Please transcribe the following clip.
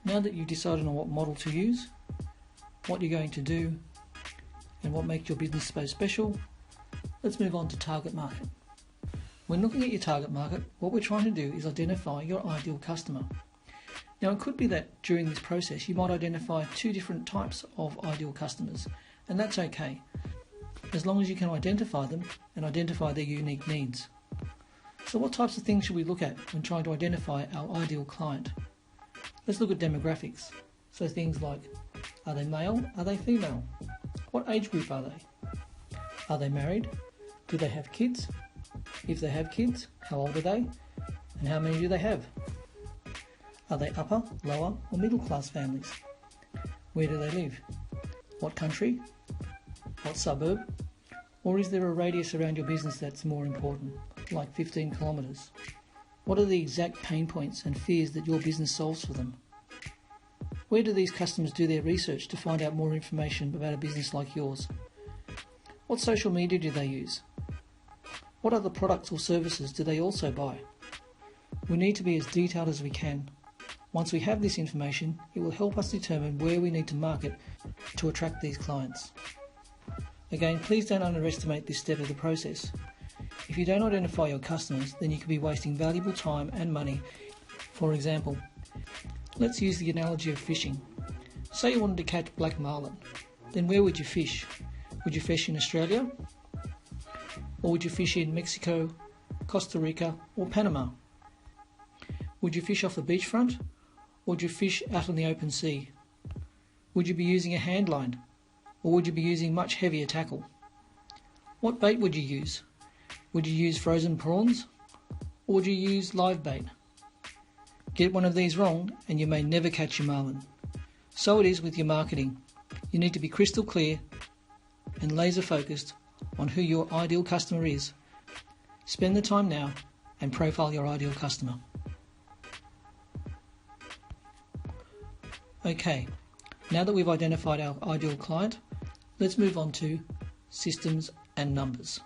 Now that you've decided on what model to use, what you're going to do, and what makes your business so special, let's move on to target market. When looking at your target market, what we're trying to do is identify your ideal customer. Now, it could be that during this process you might identify two different types of ideal customers, and that's okay, as long as you can identify them and identify their unique needs. So what types of things should we look at when trying to identify our ideal client? Let's look at demographics. So things like, are they male? Are they female? What age group are they? Are they married? Do they have kids? If they have kids, how old are they? And how many do they have? Are they upper, lower or middle class families? Where do they live? What country? What suburb? Or is there a radius around your business that's more important, like 15 kilometres? What are the exact pain points and fears that your business solves for them? Where do these customers do their research to find out more information about a business like yours? What social media do they use? What other products or services do they also buy? We need to be as detailed as we can. Once we have this information, it will help us determine where we need to market to attract these clients. Again, please don't underestimate this step of the process. If you don't identify your customers, then you could be wasting valuable time and money. For example, let's use the analogy of fishing. Say you wanted to catch black marlin, then where would you fish? Would you fish in Australia? Or would you fish in Mexico, Costa Rica or Panama? Would you fish off the beachfront? Or would you fish out on the open sea? Would you be using a hand line? Or would you be using much heavier tackle? What bait would you use? Would you use frozen prawns? Or would you use live bait? Get one of these wrong and you may never catch your marlin. So it is with your marketing. You need to be crystal clear and laser focused on who your ideal customer is. Spend the time now and profile your ideal customer. Okay, now that we've identified our ideal client, let's move on to systems and numbers.